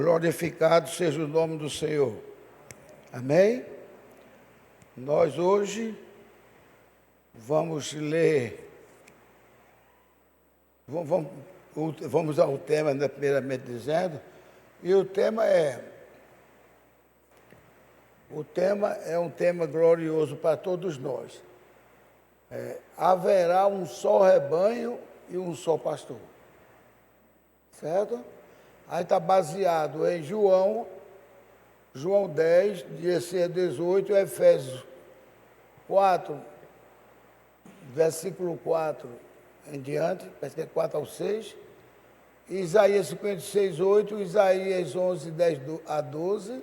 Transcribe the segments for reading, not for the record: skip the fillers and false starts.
Glorificado seja o nome do Senhor. Amém? Nós hoje vamos ler, vamos ao tema, né, primeiramente dizendo, e o tema é um tema glorioso para todos nós. Haverá um só rebanho e um só pastor. Certo? Aí está baseado em João 10, 16 a 18, Efésios 4, versículo 4 em diante, parece que é 4 ao 6, Isaías 56, 8, Isaías 11, 10 a 12,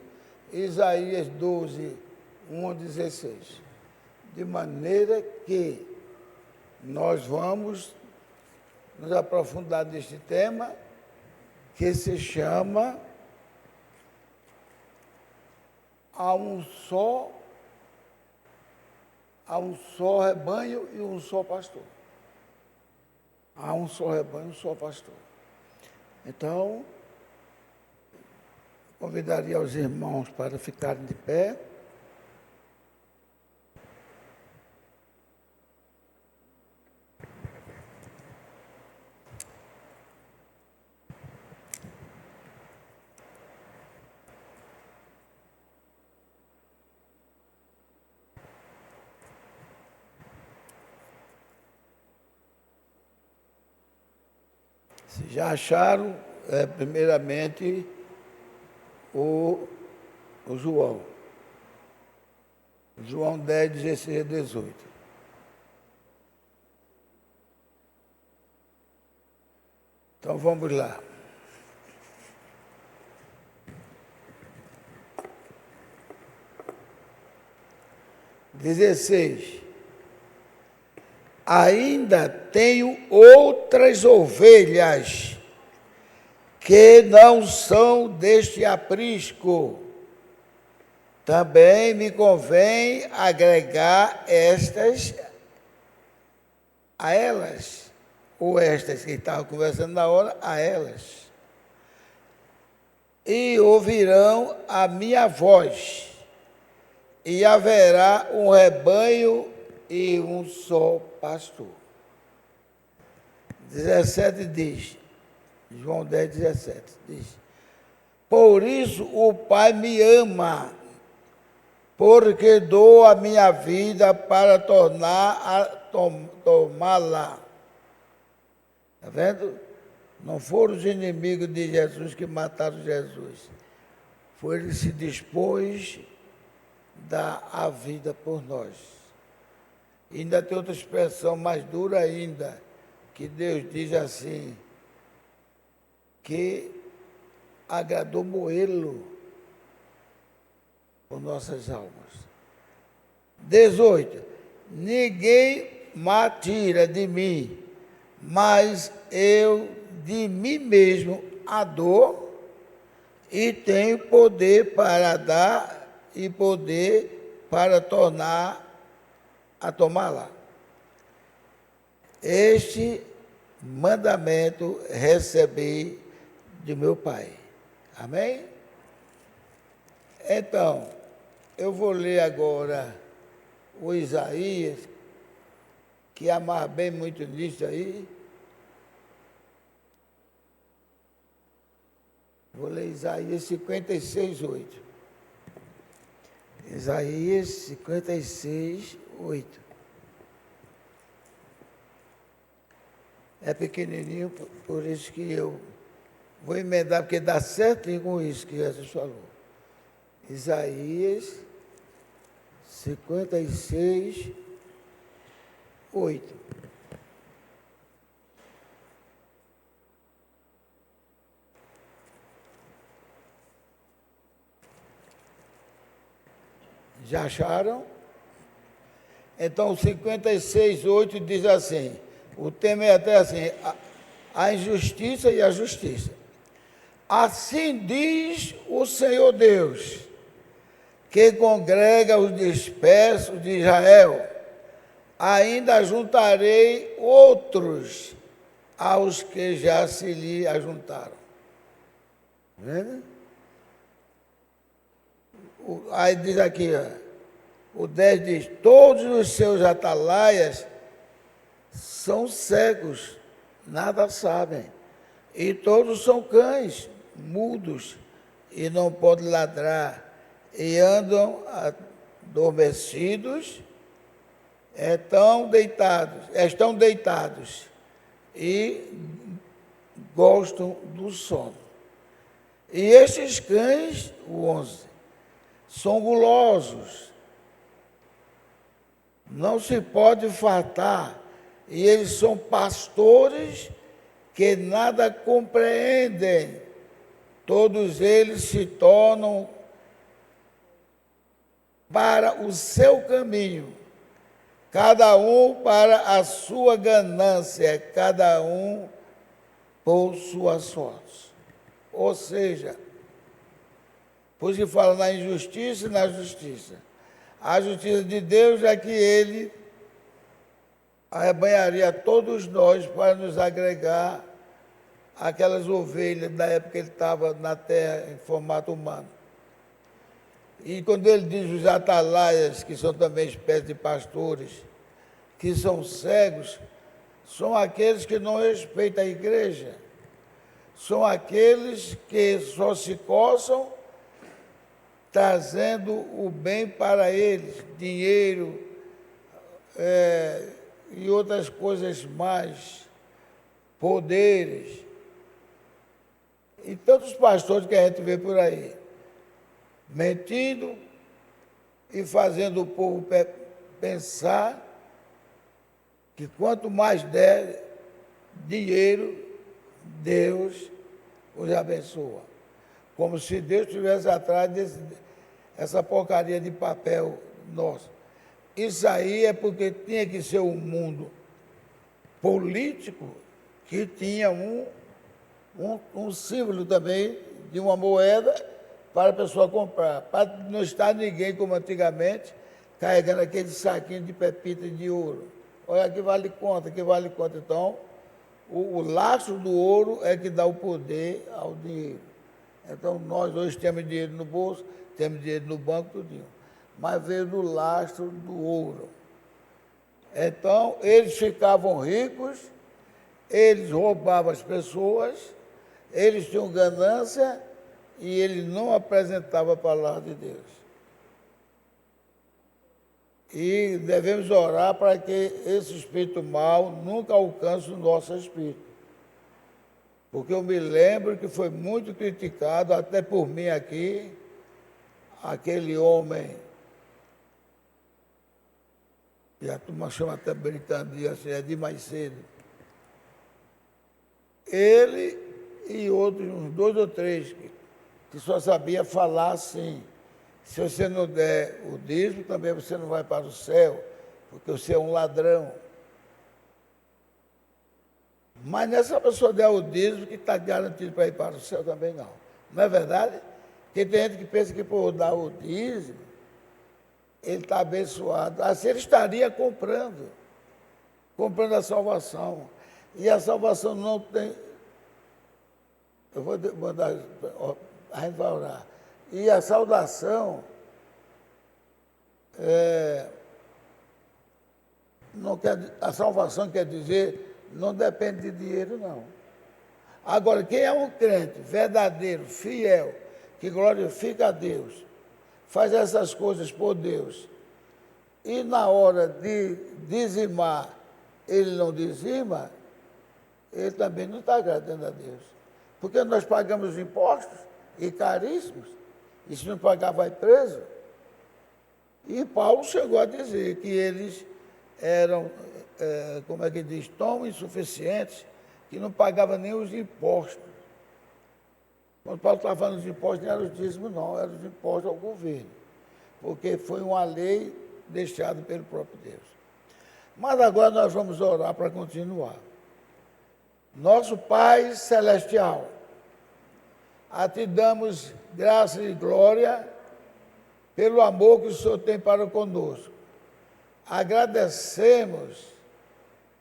Isaías 12, 1 a 16. De maneira que nós vamos nos aprofundar neste tema, que se chama há um só rebanho e um só pastor. Há um só rebanho e um só pastor. Então, convidaria os irmãos para ficarem de pé. Se já acharam, primeiramente, o João. João 10, 16 a 18. Então vamos lá. XVI. Ainda tenho outras ovelhas que não são deste aprisco. Também me convém agregar estas a elas, ou estas que estavam conversando na hora, a elas. E ouvirão a minha voz, e haverá um rebanho e um só pastor. 17 diz, João 10, 17, diz: por isso o Pai me ama, porque dou a minha vida para tomá-la. Está vendo? Não foram os inimigos de Jesus que mataram Jesus. Foi ele que se dispôs a dar a vida por nós. E ainda tem outra expressão mais dura ainda, que Deus diz assim, que agradou moê-lo por nossas almas. 18. Ninguém me tira de mim, mas eu de mim mesmo a dou, e tenho poder para dar e poder para tornar a tomá-la. Este mandamento recebi de meu Pai. Amém? Então, eu vou ler agora o Isaías, que amarra bem muito nisso aí. Vou ler Isaías 56, 8. Isaías 56, 8. É pequenininho, por isso que eu vou emendar, porque dá certinho com isso que Jesus falou. Isaías 56, 8. Já acharam? Então, 56, 8 diz assim, o tema é até assim, a injustiça e a justiça. Assim diz o Senhor Deus, que congrega os dispersos de Israel, ainda juntarei outros aos que já se lhe ajuntaram. Vendo? Aí diz aqui, ó, o 10 diz, todos os seus atalaias são cegos, nada sabem. E todos são cães, mudos, e não podem ladrar, e andam adormecidos, estão deitados, e gostam do sono. E estes cães, o 11, são gulosos, não se pode fartar, e eles são pastores que nada compreendem. Todos eles se tornam para o seu caminho, cada um para a sua ganância, cada um por sua sorte. Ou seja, por isso que fala na injustiça e na justiça. A justiça de Deus é que Ele arrebanharia todos nós para nos agregar aquelas ovelhas da época que Ele estava na terra em formato humano. E quando Ele diz os atalaias, que são também espécies de pastores, que são cegos, são aqueles que não respeitam a igreja. São aqueles que só se coçam trazendo o bem para eles, dinheiro e outras coisas mais, poderes. E tantos pastores que a gente vê por aí, mentindo e fazendo o povo pensar que quanto mais der dinheiro, Deus os abençoa. Como se Deus estivesse atrás dessa porcaria de papel nosso. Isso aí é porque tinha que ser um mundo político que tinha um símbolo também de uma moeda para a pessoa comprar. Para não estar ninguém, como antigamente, carregando aquele saquinho de pepita de ouro. Olha, aqui vale quanto, aqui vale quanto. Então, o lastro do ouro é que dá o poder ao dinheiro. Então, nós hoje temos dinheiro no bolso, temos dinheiro no banco, tudinho. Mas veio do lastro do ouro. Então, eles ficavam ricos, eles roubavam as pessoas, eles tinham ganância e eles não apresentavam a palavra de Deus. E devemos orar para que esse espírito mau nunca alcance o nosso espírito. Porque eu me lembro que foi muito criticado, até por mim aqui, aquele homem, e a turma chama até brincando de assim, é de mais cedo. Ele e outros, uns 2 ou 3, que só sabia falar assim. Se você não der o dízimo, também você não vai para o céu, porque você é um ladrão. Mas nessa pessoa der o dízimo, que está garantido para ir para o céu também não. Não é verdade? Porque tem gente que pensa que por dar o dízimo, ele está abençoado. Assim ele estaria comprando a salvação. E a salvação não tem... Eu vou mandar... A gente vai orar. E a saudação a salvação quer dizer, não depende de dinheiro, não. Agora, quem é um crente verdadeiro, fiel, que glorifica a Deus, faz essas coisas por Deus, e na hora de dizimar, ele não dizima, ele também não está agradando a Deus. Porque nós pagamos impostos, e caríssimos, e se não pagar vai preso. E Paulo chegou a dizer que eles eram, como é que diz, tão insuficientes, que não pagavam nem os impostos. Quando Paulo estava falando dos impostos, não eram os dízimos não, eram os impostos ao governo, porque foi uma lei deixada pelo próprio Deus. Mas agora nós vamos orar para continuar. Nosso Pai Celestial, a Ti damos graça e glória pelo amor que o Senhor tem para conosco. Agradecemos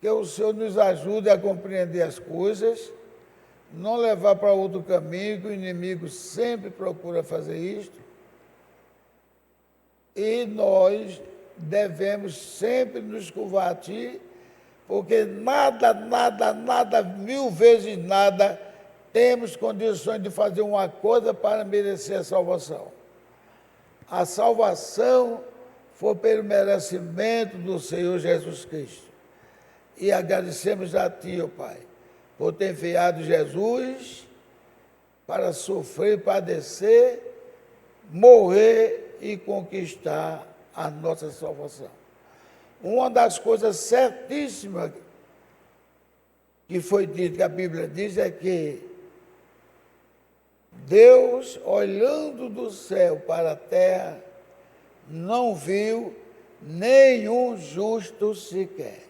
que o Senhor nos ajude a compreender as coisas, não levar para outro caminho, que o inimigo sempre procura fazer isto, E nós devemos sempre nos curvar a Ti, porque nada, nada, nada, 1000 vezes nada, temos condições de fazer uma coisa para merecer a salvação. A salvação foi pelo merecimento do Senhor Jesus Cristo. E agradecemos a Ti, ó Pai, por ter enviado Jesus para sofrer, padecer, morrer e conquistar a nossa salvação. Uma das coisas certíssimas que foi dito, que a Bíblia diz, é que Deus, olhando do céu para a terra, não viu nenhum justo sequer.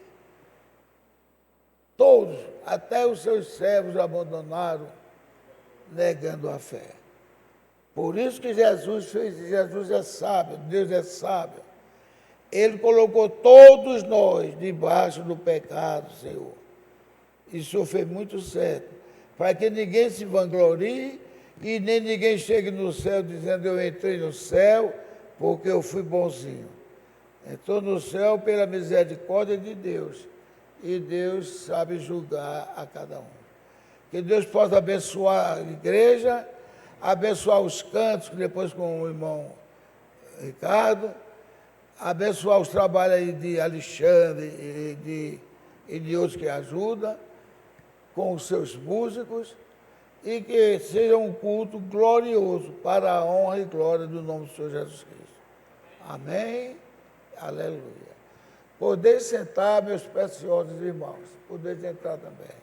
Todos, até os seus servos, abandonaram, negando a fé. Por isso que Jesus é sábio, Deus é sábio. Ele colocou todos nós debaixo do pecado, Senhor. Isso foi muito certo, para que ninguém se vanglorie e nem ninguém chegue no céu dizendo: eu entrei no céu porque eu fui bonzinho. Entrou no céu pela misericórdia de Deus, e Deus sabe julgar a cada um. Que Deus possa abençoar a igreja, abençoar os cantos, depois com o irmão Ricardo, abençoar os trabalhos aí de Alexandre e de outros que ajudam, com os seus músicos, e que seja um culto glorioso para a honra e glória do nome do Senhor Jesus Cristo. Amém. Aleluia. Podeis sentar, meus preciosos irmãos. Podeis entrar também.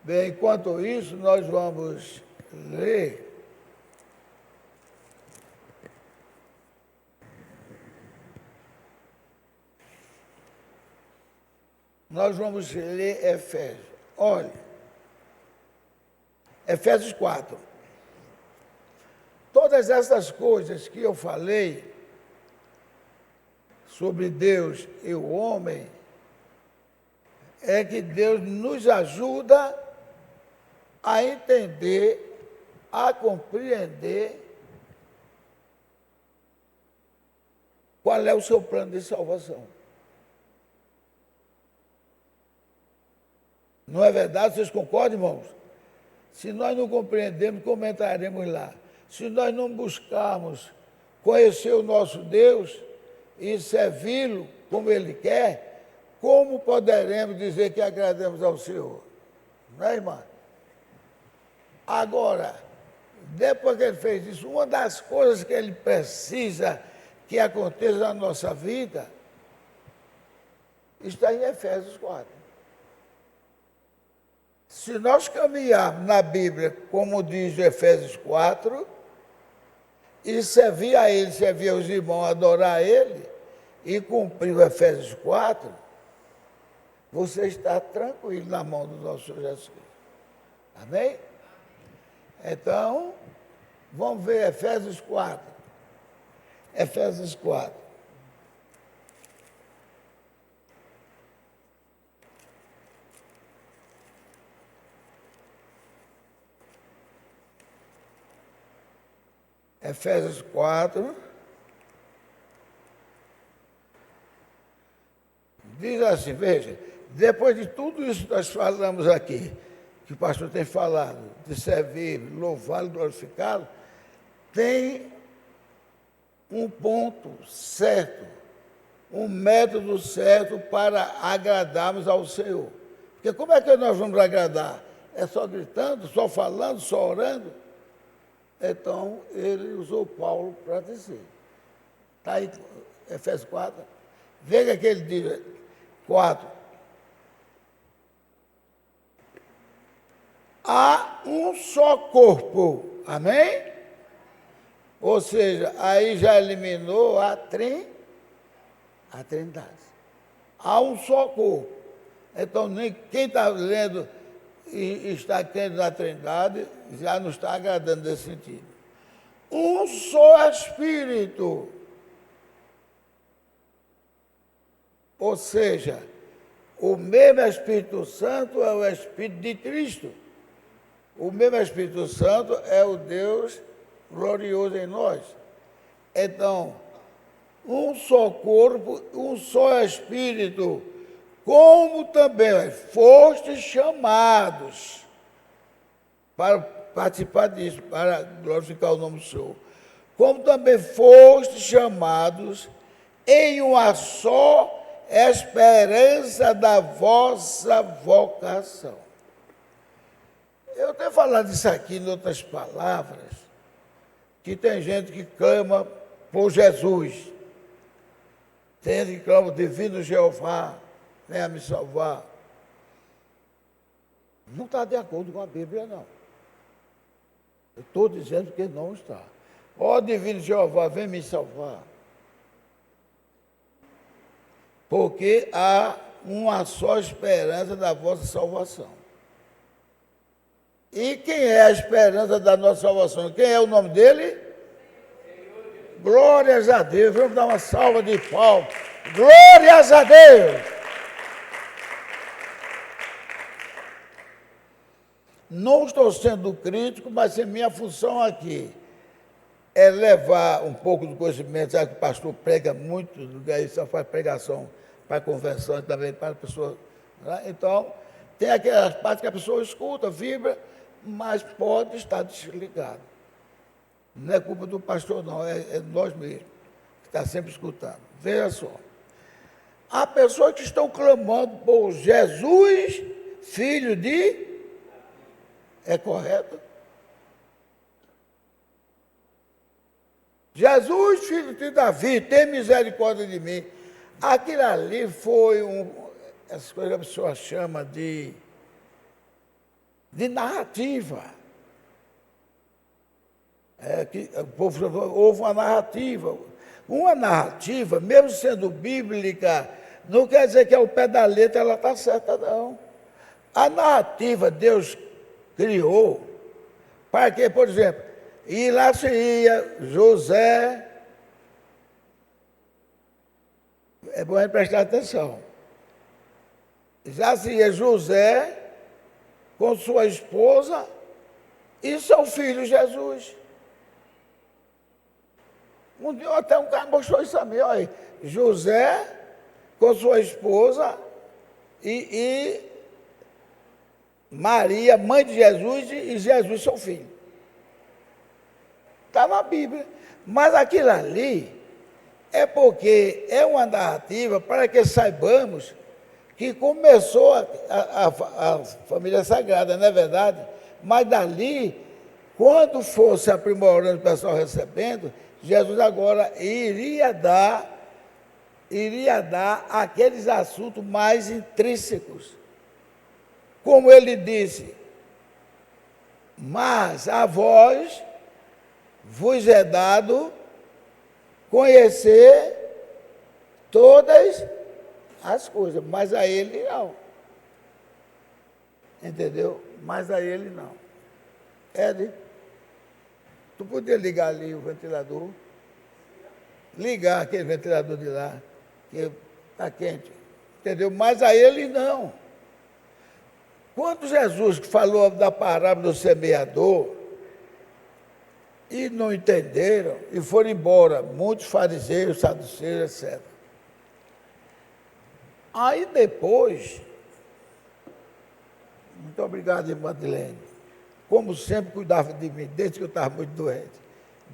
Bem, enquanto isso, nós vamos ler Efésios. Olha, Efésios 4. Todas essas coisas que eu falei sobre Deus e o homem, é que Deus nos ajuda a entender, a compreender qual é o seu plano de salvação. Não é verdade? Vocês concordam, irmãos? Se nós não compreendemos, comentaremos lá. Se nós não buscarmos conhecer o nosso Deus e servi-lo como Ele quer, como poderemos dizer que agradamos ao Senhor? Não é, irmã? Agora, depois que Ele fez isso, uma das coisas que Ele precisa que aconteça na nossa vida está em Efésios 4. Se nós caminharmos na Bíblia, como diz Efésios 4, e servir a Ele, servir aos irmãos, adorar a Ele, e cumprir o Efésios 4, você está tranquilo na mão do nosso Senhor Jesus Cristo. Amém? Então, vamos ver Efésios 4. Efésios 4. Efésios 4, diz assim, veja, depois de tudo isso que nós falamos aqui, que o pastor tem falado, de servir, louvá-lo, glorificá-lo, tem um ponto certo, um método certo para agradarmos ao Senhor. Porque como é que nós vamos agradar? É só gritando, só falando, só orando? Então, ele usou Paulo para dizer. Está aí, Efésios 4. Veja que ele diz, 4. Há um só corpo. Amém? Ou seja, aí já eliminou a trindade. Há um só corpo. Então, quem está lendo e está crendo na Trindade, já não está agradando nesse sentido. Um só Espírito. Ou seja, o mesmo Espírito Santo é o Espírito de Cristo. O mesmo Espírito Santo é o Deus glorioso em nós. Então, um só corpo, um só Espírito, como também fostes chamados para participar disso, para glorificar o nome do Senhor. Como também fostes chamados em uma só esperança da vossa vocação. Eu tenho falado isso aqui em outras palavras, que tem gente que clama por Jesus, tem gente que clama, divino Jeová, venha me salvar. Não está de acordo com a Bíblia, não. Eu estou dizendo que não está. Ó divino Jeová, vem me salvar. Porque há uma só esperança da vossa salvação. E quem é a esperança da nossa salvação? Quem é o nome dele? Glórias a Deus. Vamos dar uma salva de palmas. Glórias a Deus. Não estou sendo crítico, mas a minha função aqui é levar um pouco do conhecimento, já que o pastor prega muito, aí só faz pregação para convenção e também para a pessoa. Né? Então, tem aquelas partes que a pessoa escuta, vibra, mas pode estar desligado. Não é culpa do pastor, não, é nós mesmos, que está sempre escutando. Veja só. Há pessoas que estão clamando por Jesus, filho de... É correto? Jesus, filho de Davi, tem misericórdia de mim. Aquilo ali foi essas coisas que a pessoa chama de narrativa. Que o povo falou, houve uma narrativa. Uma narrativa, mesmo sendo bíblica, não quer dizer que ao pé da letra ela está certa, não. A narrativa Deus criou para que, por exemplo, e lá se ia José, é bom a gente prestar atenção, já se ia José com sua esposa e seu filho Jesus. Um dia até um cara mostrou isso a mim, olha, José com sua esposa e Maria, mãe de Jesus, e Jesus, seu filho. Está na Bíblia. Mas aquilo ali é porque é uma narrativa para que saibamos que começou a família sagrada, não é verdade? Mas dali, quando fosse aprimorando o pessoal recebendo, Jesus agora iria dar aqueles assuntos mais intrínsecos. Como ele disse, mas a vós vos é dado conhecer todas as coisas, mas a ele não. Entendeu? Mas a ele não. Ed, tu podia ligar ali o ventilador? Ligar aquele ventilador de lá, que está quente. Entendeu? Mas a ele não. Quando Jesus falou da parábola do semeador, e não entenderam, e foram embora, muitos fariseus, saduceus, etc. Aí depois, muito obrigado, irmã Madeleine, como sempre cuidava de mim, desde que eu estava muito doente.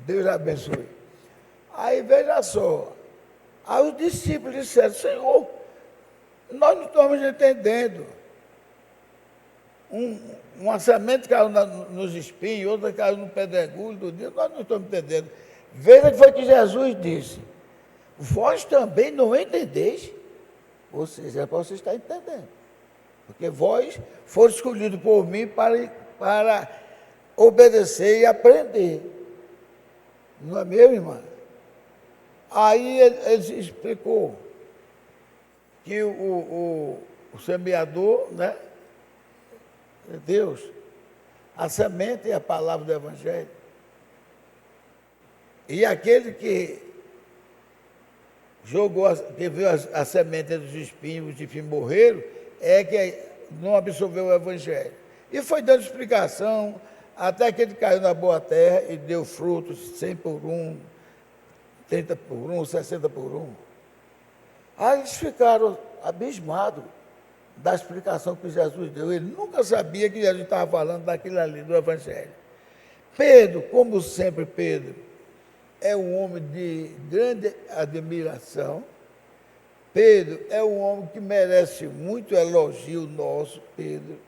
Deus abençoe. Aí veja só, aí os discípulos disseram, Senhor, nós não estamos entendendo. Uma semente caiu nos espinhos, outra caiu no pedregulho do dia, nós não estamos entendendo. Veja que foi que Jesus disse, vós também não entendeis, ou seja, é para você estar entendendo, porque vós foram escolhidos por mim para obedecer e aprender, não é mesmo, irmã? Aí ele explicou que o semeador, né, Deus, a semente é a palavra do Evangelho. E aquele que que viu a semente dos espinhos, os espinhos morreram, é que não absorveu o Evangelho. E foi dando explicação, até que ele caiu na boa terra e deu frutos 100 por 1, 30 por 1, 60 por 1. Aí eles ficaram abismados da explicação que Jesus deu. Ele nunca sabia que Jesus estava falando daquilo ali, do Evangelho. Pedro, como sempre, Pedro é um homem de grande admiração. Pedro é um homem que merece muito elogio nosso, Pedro.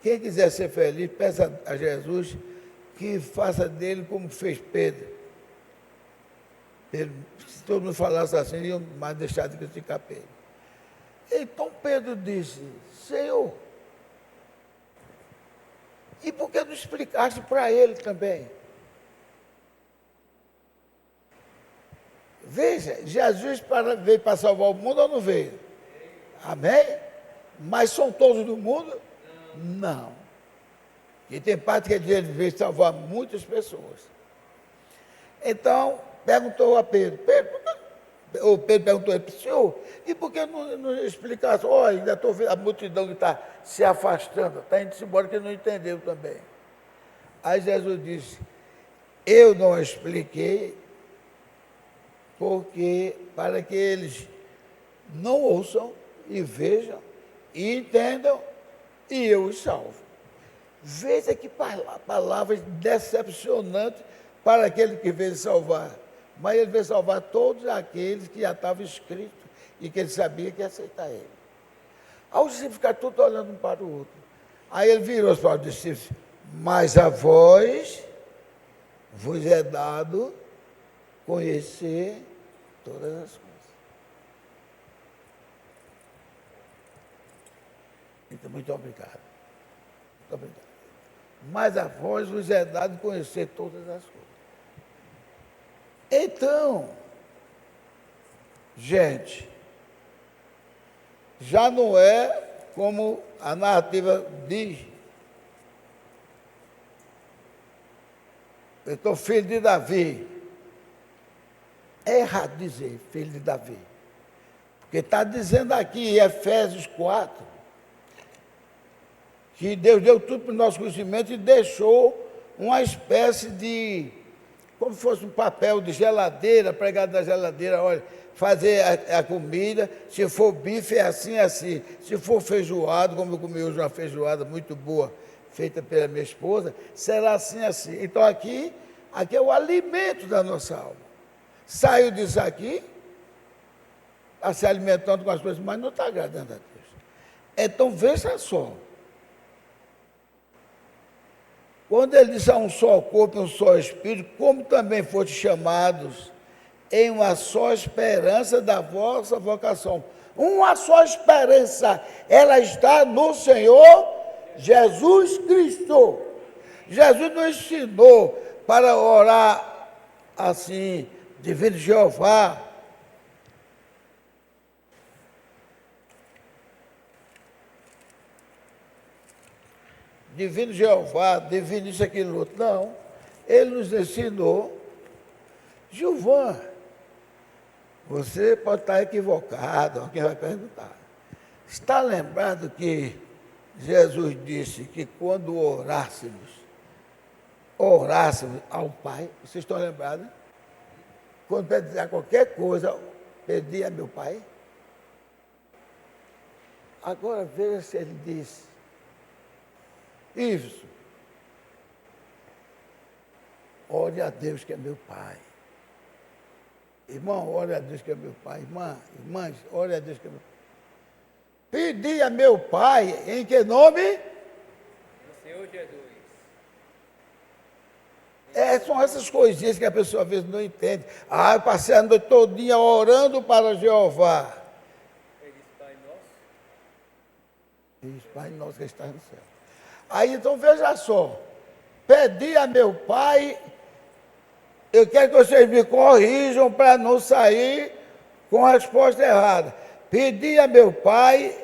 Quem quiser ser feliz, peça a Jesus que faça dele como fez Pedro. Se todo mundo falasse assim, iam mais deixar de criticar Pedro. Então Pedro disse: Senhor, e por que não explicaste para ele também? Veja, Jesus veio para salvar o mundo ou não veio? Amém? Mas são todos do mundo? Não. E tem parte que ele veio salvar muitas pessoas. Então, perguntou a Pedro, Pedro perguntou a ele: Senhor, e por que não explicasse? Olha, ainda estou vendo a multidão que está se afastando, está indo-se embora, que não entendeu também. Aí Jesus disse: eu não expliquei, porque para que eles não ouçam e vejam e entendam, e eu os salvo. Veja que palavras decepcionantes para aquele que veio salvar. Mas ele veio salvar todos aqueles que já estavam escritos e que ele sabia que ia aceitar ele. Aí os discípulos ficaram todos olhando um para o outro. Aí ele virou-se para os discípulos: mas a vós vos é dado conhecer todas as coisas. Então, muito obrigado. Muito obrigado. Mas a vós vos é dado conhecer todas as coisas. Então, gente, já não é como a narrativa diz. Eu estou filho de Davi. É errado dizer filho de Davi. Porque está dizendo aqui em Efésios 4, que Deus deu tudo para o nosso conhecimento e deixou uma espécie de, como se fosse um papel de geladeira, pregado na geladeira: olha, fazer a comida, se for bife é assim, assim, se for feijoado, como eu comi hoje uma feijoada muito boa, feita pela minha esposa, será assim, assim. Então aqui é o alimento da nossa alma. Saiu disso aqui, está se alimentando com as coisas, mas não está agradando a Deus. Então veja só, quando ele disse: há um só corpo e um só espírito, como também foste chamados em uma só esperança da vossa vocação. Uma só esperança, ela está no Senhor Jesus Cristo. Jesus nos ensinou para orar assim: Divino Jeová, Divino Jeová, divino isso, aquilo, outro. Não, ele nos ensinou: Gilvan, você pode estar equivocado, alguém vai perguntar. Está lembrado que Jesus disse que quando orássemos ao Pai? Vocês estão lembrados? Quando pedir qualquer coisa, pedir a meu Pai? Agora veja se ele disse isso: ore a Deus que é meu Pai. Irmão, ore a Deus que é meu Pai. Irmãs, ore a Deus que é meu Pai. Pedi a meu Pai em que nome? Do Senhor Jesus. São essas coisinhas que a pessoa às vezes não entende. Eu passei a noite todinha orando para Jeová. Ele diz: Pai nosso. Diz: Pai nosso que está no céu. Aí então veja só: pedi a meu Pai. Eu quero que vocês me corrijam para não sair com a resposta errada. Pedi a meu Pai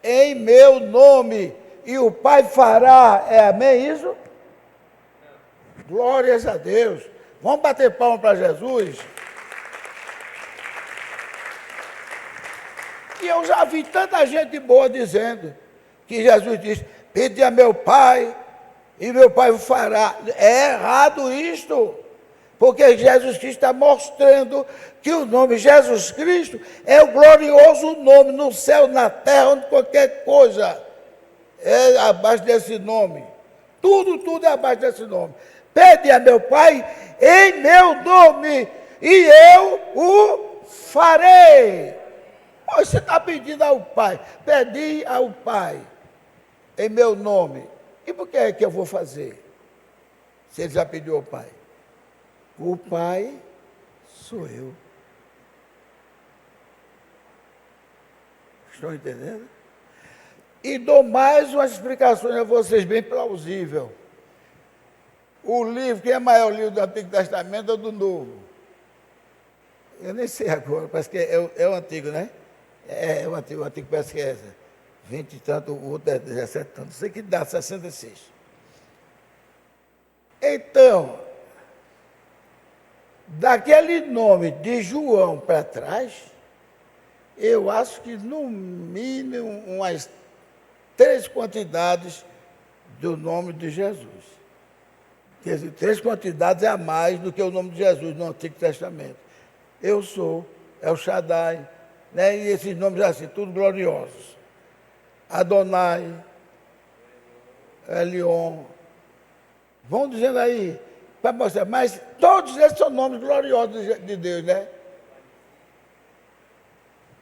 em meu nome, e o Pai fará. É amém isso? Não. Glórias a Deus. Vamos bater palma para Jesus? E eu já vi tanta gente boa dizendo que Jesus disse: pedi a meu Pai e meu Pai o fará. É errado isto. Porque Jesus Cristo está mostrando que o nome Jesus Cristo é o glorioso nome no céu, na terra, onde qualquer coisa é abaixo desse nome. Tudo é abaixo desse nome. Pede a meu Pai em meu nome e eu o farei. Você está pedindo ao Pai. Pedi ao Pai em meu nome. E por que é que eu vou fazer? Se ele já pediu ao Pai. O Pai sou eu. Estão entendendo? E dou mais umas explicações a vocês, bem plausível. O livro, quem é maior livro do Antigo Testamento ou do Novo? Eu nem sei agora, parece que é o Antigo, né? O Antigo parece que é 20 e tanto, o outro é 17 e tanto, não sei que dá 66. Então, daquele nome de João para trás, eu acho que no mínimo umas 3 quantidades do nome de Jesus. Quer dizer, 3 quantidades a mais do que o nome de Jesus no Antigo Testamento. Eu sou, El Shaddai, né? E esses nomes assim, tudo gloriosos. Adonai, Elion. Vão dizendo aí, para mostrar, mas todos eles são nomes gloriosos de Deus, né?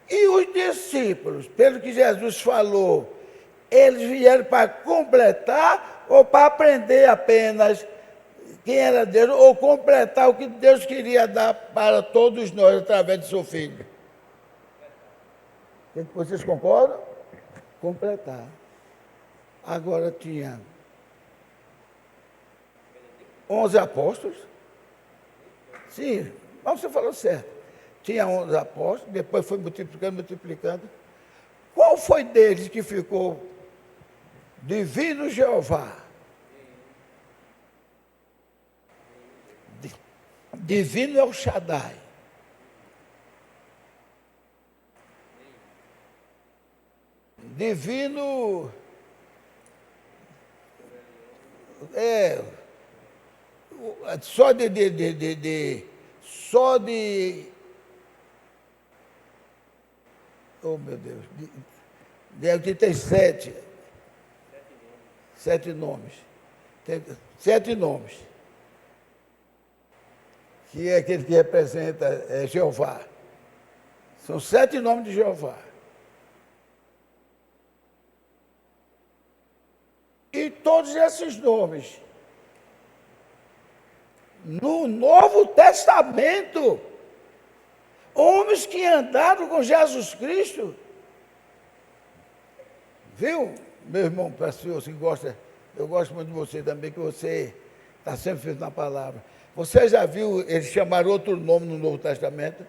E os discípulos, pelo que Jesus falou, eles vieram para completar ou para aprender apenas quem era Deus, ou completar o que Deus queria dar para todos nós através de seu Filho? Vocês concordam? Completar. Agora tinha 11 apóstolos. Sim, mas você falou certo. Tinha 11 apóstolos, depois foi multiplicando. Qual foi deles que ficou divino Jeová? Divino El Shaddai. Divino só oh meu Deus, aqui tem 7 nomes. Tem 7 nomes. Que é aquele que representa Jeová. São 7 nomes de Jeová. E todos esses nomes, no Novo Testamento, homens que andaram com Jesus Cristo, viu, meu irmão precioso, que gosta, eu gosto muito de você também, que você está sempre firme na palavra. Você já viu eles chamaram outro nome no Novo Testamento?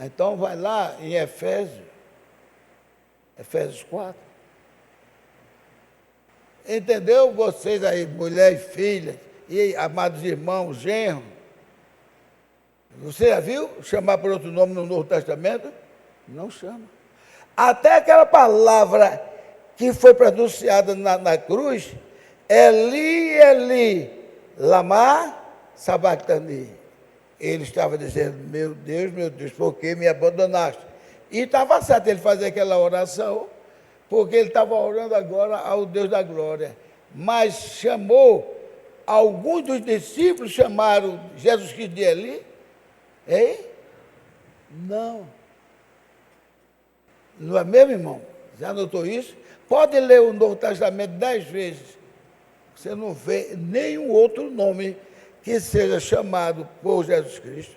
Então vai lá em Efésios 4. Entendeu? Vocês aí, mulher e filha, e amados irmãos, genro. Você já viu chamar por outro nome no Novo Testamento? Não chama. Até aquela palavra que foi pronunciada na cruz, Eli, Eli, lama sabachthani. Ele estava dizendo, meu Deus, por que me abandonaste? E estava certo ele fazer aquela oração, porque ele estava orando agora ao Deus da glória. Mas chamou, alguns dos discípulos chamaram Jesus Cristo de Eli? Hein? Não. Não é mesmo, irmão? Já notou isso? Pode ler o Novo Testamento 10 vezes. Você não vê nenhum outro nome que seja chamado por Jesus Cristo.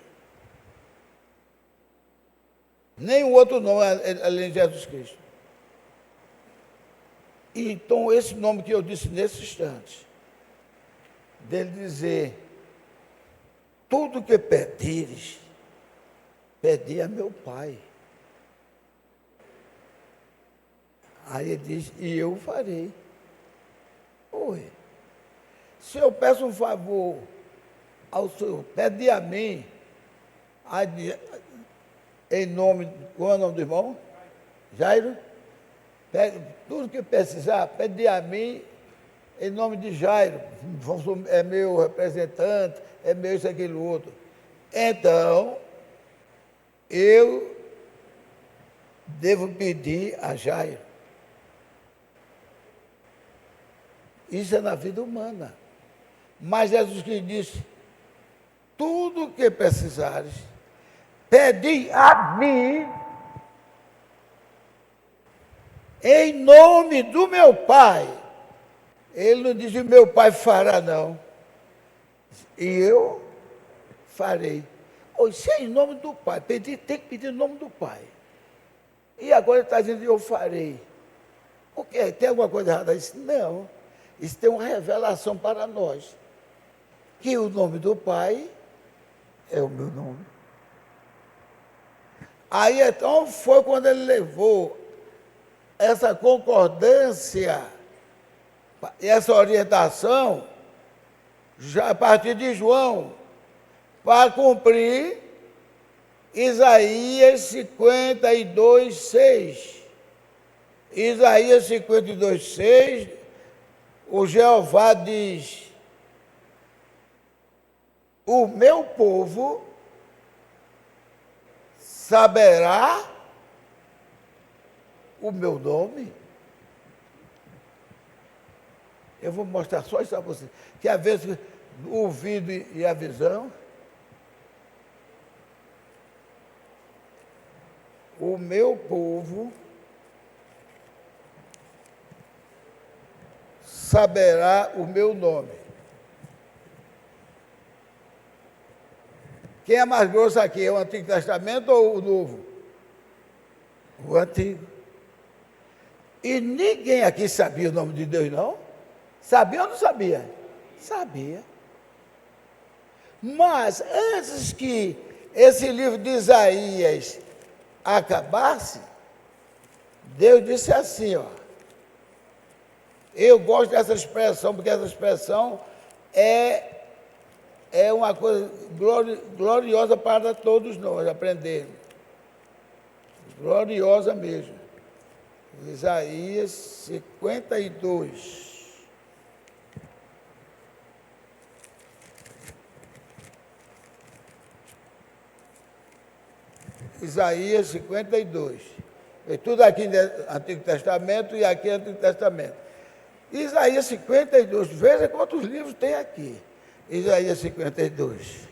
Nenhum outro nome além de Jesus Cristo. Então, esse nome que eu disse nesse instante, dele dizer, tudo que pedires, pedi a meu Pai. Aí ele diz, e eu farei. Oi. Se eu peço um favor ao Senhor, pede a mim, em nome, qual é o nome do irmão? Jairo? Tudo que precisar, pede a mim, em nome de Jairo, é meu representante, é meu isso, aquilo, outro. Então, eu devo pedir a Jairo. Isso é na vida humana. Mas Jesus que disse, tudo o que precisares, pedi a mim, em nome do meu Pai. Ele não diz, meu Pai fará, não. E eu farei. Isso é em nome do Pai. Pedir, tem que pedir em nome do Pai. E agora ele está dizendo, eu farei. O quê? Tem alguma coisa errada? Isso não. Isso tem uma revelação para nós. Que o nome do Pai é o meu nome. Aí então foi quando ele levou essa concordância, essa orientação, já a partir de João, para cumprir Isaías 52, 6. Isaías 52, 6, o Jeová diz, o meu povo saberá o meu nome. Eu vou mostrar só isso a você. Que às vezes o ouvido e a visão. O meu povo saberá o meu nome. Quem é mais grosso aqui? É o Antigo Testamento ou o Novo? O Antigo. E ninguém aqui sabia o nome de Deus, não? Sabia ou não sabia? Sabia. Mas antes que esse livro de Isaías acabasse, Deus disse assim, ó. Eu gosto dessa expressão, porque essa expressão é uma coisa gloriosa para todos nós aprendermos. Gloriosa mesmo. Isaías 52. Isaías 52. É tudo aqui no Antigo Testamento e aqui no Antigo Testamento. Isaías 52, veja quantos livros tem aqui. Isaías 52.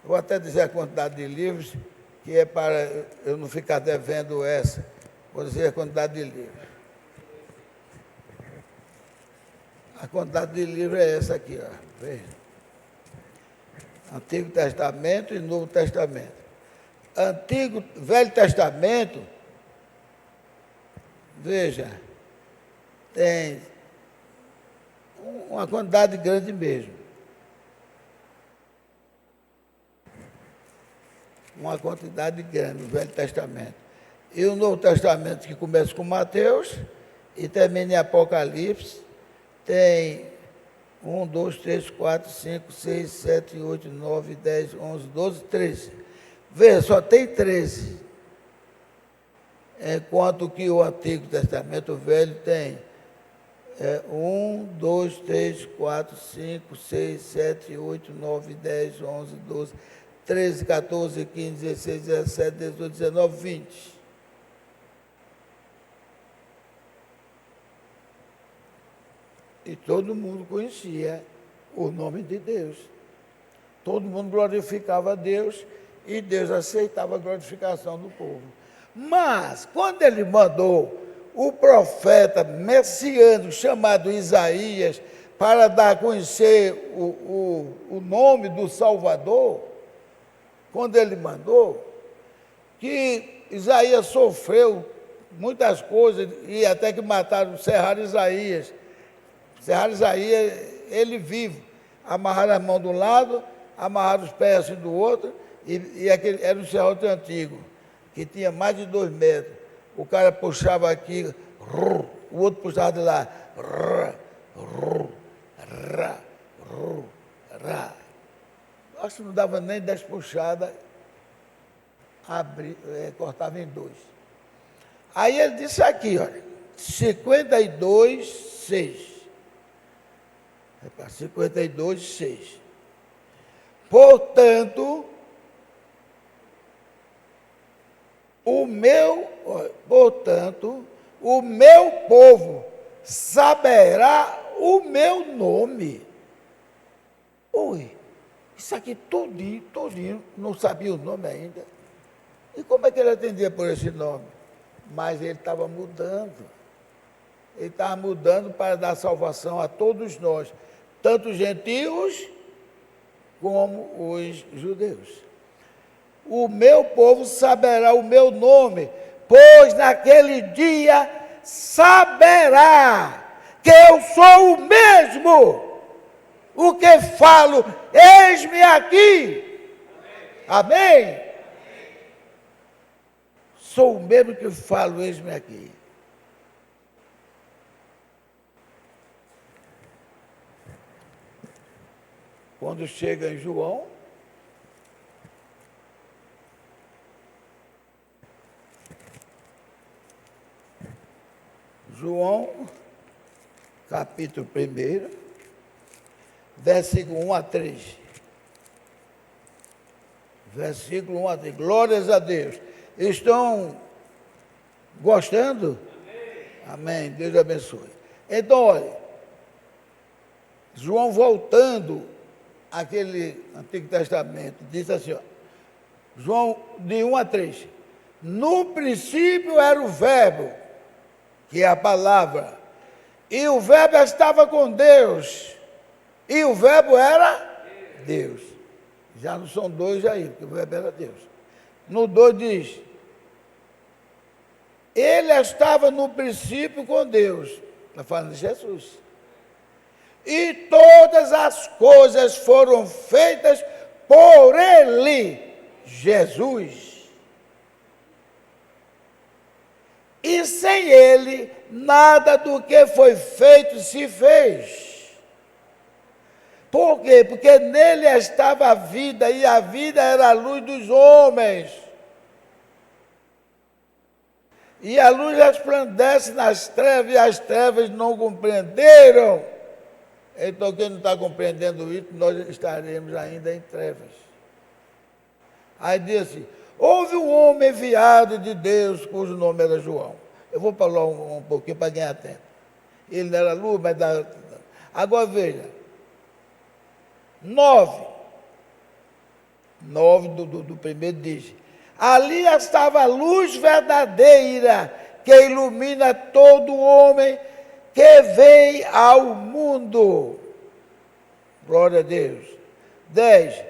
Vou até dizer a quantidade de livros, que é para eu não ficar devendo essa. Vou dizer a quantidade de livros. A quantidade de livros é essa aqui, ó. Veja. Antigo Testamento e Novo Testamento. Velho Testamento, veja, tem uma quantidade grande mesmo. Uma quantidade grande no Velho Testamento. E o Novo Testamento, que começa com Mateus e termina em Apocalipse, tem 1, 2, 3, 4, 5, 6, 7, 8, 9, 10, 11, 12, 13. Veja, só tem 13. Enquanto que o Antigo Testamento Velho tem 1, 2, 3, 4, 5, 6, 7, 8, 9, 10, 11, 12, 13, 14, 15, 16, 17, 18, 19, 20. E todo mundo conhecia o nome de Deus. Todo mundo glorificava a Deus e Deus aceitava a glorificação do povo. Mas, quando ele mandou o profeta messiânico chamado Isaías para dar a conhecer o nome do Salvador, quando ele mandou, que Isaías sofreu muitas coisas e até que mataram, serraram Isaías. Serraram Isaías, ele vivo. Amarraram as mãos de um lado, amarraram os pés assim do outro, e aquele era um serrote antigo, que tinha mais de 2 metros. O cara puxava aqui, o outro puxava de lá. Acho que não dava nem 10 puxadas, cortava em 2. Aí ele disse aqui, olha, 52, 6. 52, 6. Portanto, o meu povo saberá o meu nome. Oi, isso aqui todinho, não sabia o nome ainda. E como é que ele atendia por esse nome? Mas ele estava mudando. Ele estava mudando para dar salvação a todos nós, tanto os gentios como os judeus. O meu povo saberá o meu nome, pois naquele dia saberá que eu sou o mesmo, o que falo, eis-me aqui. Amém? Amém? Sou o mesmo que falo, eis-me aqui. Quando chega em João, capítulo 1, versículo 1 a 3. Versículo 1 a 3. Glórias a Deus. Estão gostando? Amém. Deus abençoe. Então, olha, João voltando àquele Antigo Testamento, diz assim, ó, João de 1 a 3. No princípio era o Verbo, que é a palavra, e o Verbo estava com Deus, e o Verbo era Deus. Já não são dois aí, porque o Verbo era Deus. No 2 diz, ele estava no princípio com Deus, está falando de Jesus. E todas as coisas foram feitas por ele, Jesus. E sem ele, nada do que foi feito se fez. Por quê? Porque nele estava a vida, e a vida era a luz dos homens. E a luz resplandece nas trevas, e as trevas não compreenderam. Então, quem não está compreendendo isso, nós estaremos ainda em trevas. Aí diz assim, houve um homem enviado de Deus, cujo nome era João. Eu vou falar um pouquinho para ganhar tempo. Ele não era luz, mas... Agora veja. 9 do primeiro diz, ali estava a luz verdadeira, que ilumina todo homem que vem ao mundo. Glória a Deus. 10.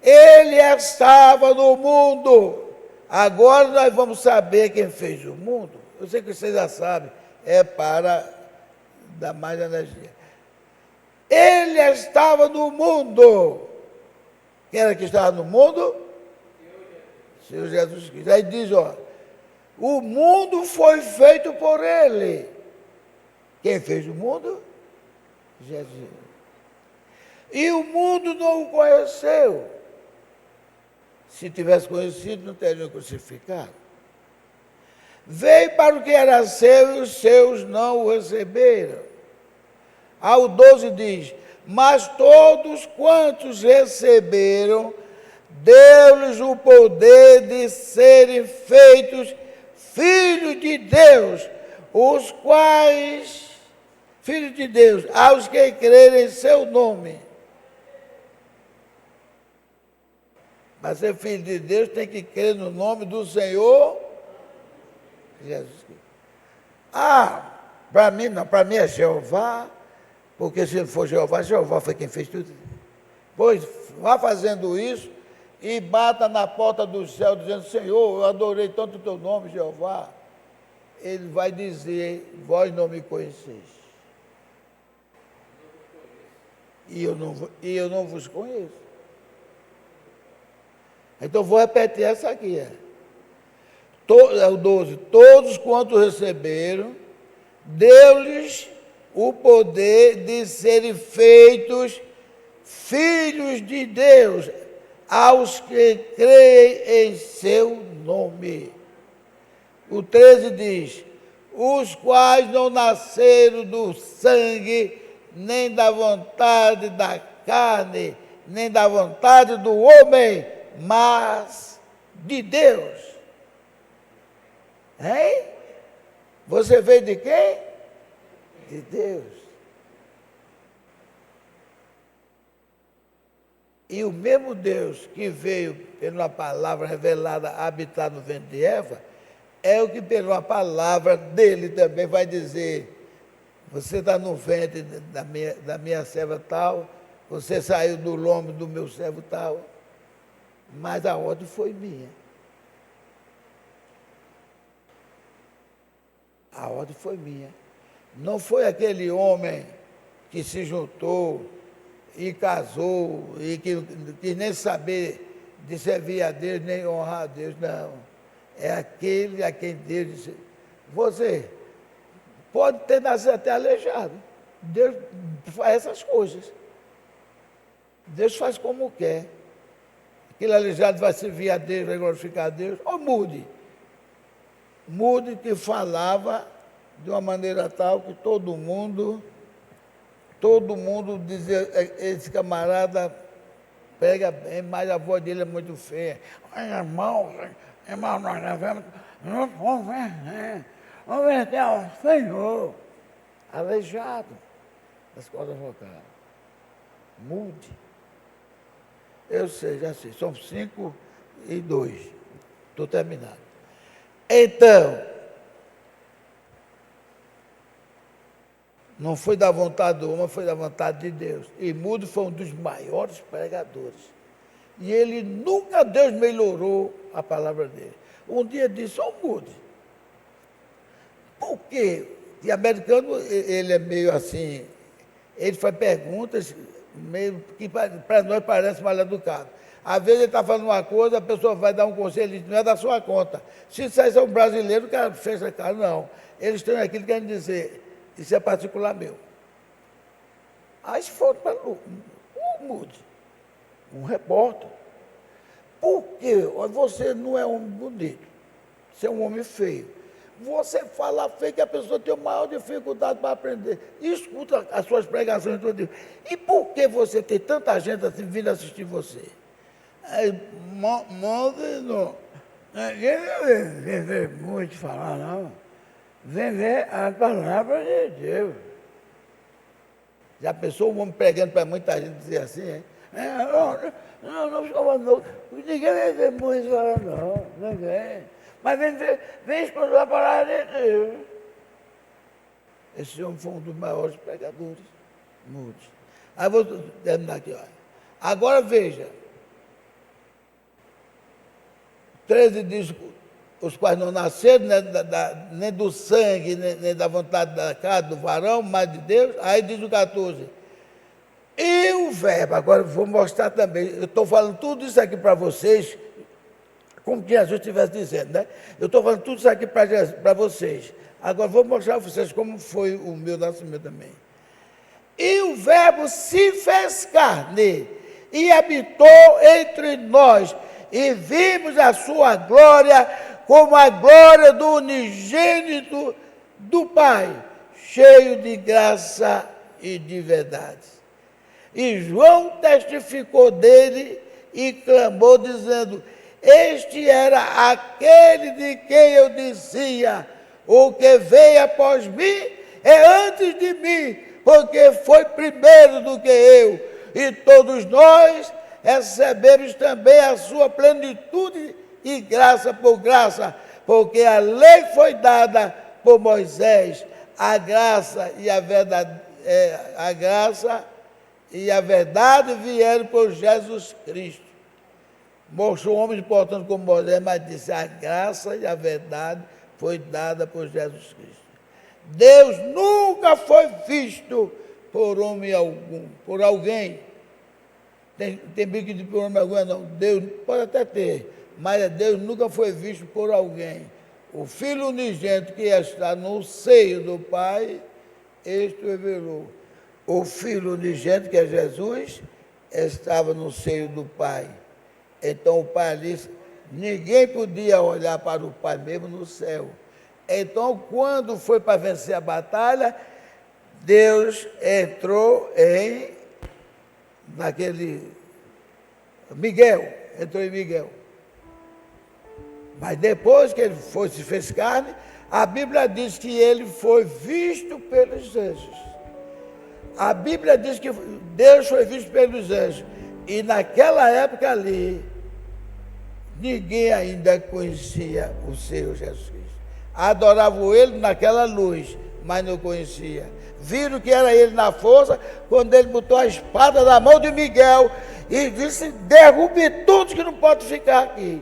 Ele estava no mundo. Agora nós vamos saber quem fez o mundo. Eu sei que vocês já sabem. É para dar mais energia. Ele estava no mundo. Quem era que estava no mundo? Senhor Jesus Cristo. Aí diz, ó, o mundo foi feito por ele. Quem fez o mundo? Jesus. E o mundo não o conheceu. Se tivesse conhecido, não teria crucificado. Veio para o que era seu e os seus não o receberam. Ao 12 diz, mas todos quantos receberam, deu-lhes o poder de serem feitos filhos de Deus, os quais, filhos de Deus, aos que crerem em seu nome. Mas ser filho de Deus tem que crer no nome do Senhor Jesus Cristo. Para mim não, para mim é Jeová, porque se não for Jeová, Jeová foi quem fez tudo. Pois vá fazendo isso e bata na porta do céu, dizendo, Senhor, eu adorei tanto o teu nome, Jeová. Ele vai dizer, vós não me conheceis. E eu não vos conheço. Então vou repetir essa aqui. O 12. Todos quantos receberam, deu-lhes o poder de serem feitos filhos de Deus, aos que creem em seu nome. O 13 diz, os quais não nasceram do sangue, nem da vontade da carne, nem da vontade do homem, mas de Deus. Hein? Você veio de quem? De Deus. E o mesmo Deus que veio pela palavra revelada a habitar no ventre de Eva, é o que pela palavra dele também vai dizer: você está no ventre da minha serva tal, você saiu do lombo do meu servo tal, mas a ordem foi minha. A ordem foi minha. Não foi aquele homem que se juntou e casou e que quis nem saber de servir a Deus, nem honrar a Deus, não. É aquele a quem Deus disse: você pode ter nascido até aleijado. Deus faz essas coisas. Deus faz como quer. Aquele aleijado vai servir a Deus, vai glorificar a Deus. Ou mude. Mude que falava de uma maneira tal que todo mundo dizia: esse camarada prega bem, mas a voz dele é muito feia. Irmão, nós vamos meter ao Senhor. Aleijado das cordas vocais. Mude. Eu sei, já sei, são 5:02. Estou terminando. Então, não foi da vontade do homem, foi da vontade de Deus. E Mude foi um dos maiores pregadores. E ele nunca, Deus melhorou a palavra dele. Um dia disse: ó, Mude, por quê? E americano, ele é meio assim, ele faz perguntas, meio que para nós parece mal educado. Às vezes ele está falando uma coisa, a pessoa vai dar um conselho, ele diz: não é da sua conta. Se isso é um brasileiro, o cara fecha a cara. Não, eles têm aquilo que querem dizer: isso é particular meu. Aí se for para o Mude, um repórter. Por quê? Você não é um homem bonito, você é um homem feio. Você fala feio que a pessoa tem a maior dificuldade para aprender. Escuta as suas pregações todo dia. E por que você tem tanta gente assim vindo assistir você? Não vem muito falar, não. Vem ver a palavra de Deus. Já pensou um homem pregando para muita gente dizer assim, hein? Não, ninguém vem ver muito falar, não. Ninguém. Mas vem escutar a palavra de Deus. Esse homem foi um dos maiores pregadores. Mude. Aí vou terminar aqui, olha. Agora veja. 13 diz: os quais não nasceram, nem do sangue, nem da vontade da carne, do varão, mas de Deus. Aí diz o 14. E o verbo, agora eu vou mostrar também. Eu estou falando tudo isso aqui para vocês, como que Jesus estivesse dizendo, né? Eu estou falando tudo isso aqui para vocês. Agora vou mostrar para vocês como foi o meu nascimento também. E o verbo se fez carne e habitou entre nós, e vimos a sua glória como a glória do unigênito do Pai, cheio de graça e de verdade. E João testificou dele e clamou, dizendo: este era aquele de quem eu dizia: o que veio após mim é antes de mim, porque foi primeiro do que eu. E todos nós recebemos também a sua plenitude e graça por graça, porque a lei foi dada por Moisés, a graça e a verdade, vieram por Jesus Cristo. Mostrou um homem importante como Moisés, mas disse: a graça e a verdade foi dada por Jesus Cristo. Deus nunca foi visto por homem algum, por alguém. Tem bico de por homem algum, não. Deus pode até ter, mas Deus nunca foi visto por alguém. O Filho unigênito que está no seio do Pai, este revelou. O Filho unigênito, que é Jesus, estava no seio do Pai. Então o Pai disse: ninguém podia olhar para o Pai mesmo no céu. Então, quando foi para vencer a batalha, Deus entrou naquele Miguel, entrou em Miguel. Mas depois que ele se fez carne, a Bíblia diz que ele foi visto pelos anjos. A Bíblia diz que Deus foi visto pelos anjos. E naquela época ali, ninguém ainda conhecia o Senhor Jesus Cristo. Adoravam ele naquela luz, mas não conhecia. Viram que era ele na força, quando ele botou a espada na mão de Miguel e disse: derrube tudo que não pode ficar aqui.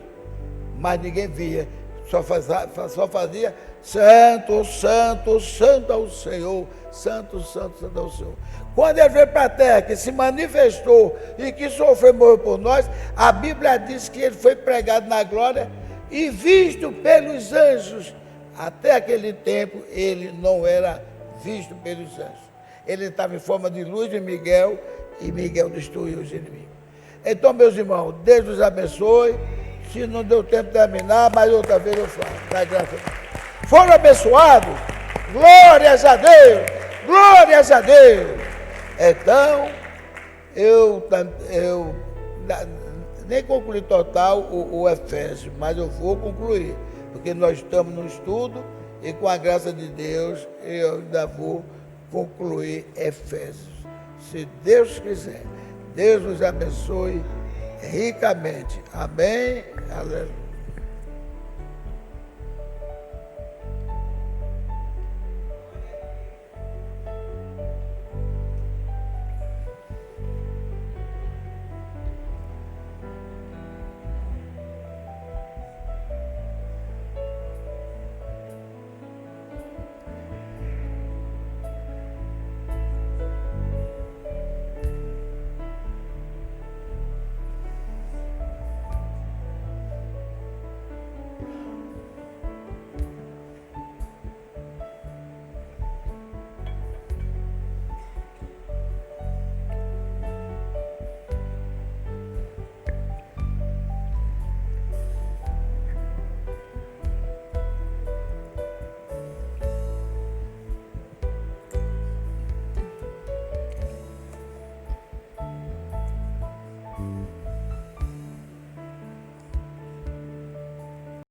Mas ninguém via, só fazia santo, santo, santo ao Senhor, santo, santo, santo ao Senhor. Quando ele veio para a terra, que se manifestou e que sofreu e morreu por nós, a Bíblia diz que ele foi pregado na glória e visto pelos anjos. Até aquele tempo ele não era visto pelos anjos. Ele estava em forma de luz de Miguel e Miguel destruiu os inimigos. Então, meus irmãos, Deus nos abençoe. Se não deu tempo de terminar, mas outra vez eu falo. Dá graças a Deus. Foram abençoados? Glórias a Deus! Glórias a Deus! Então, eu nem concluí total o Efésios, mas eu vou concluir, porque nós estamos no estudo e com a graça de Deus eu ainda vou concluir Efésios. Se Deus quiser, Deus nos abençoe ricamente. Amém? Aleluia.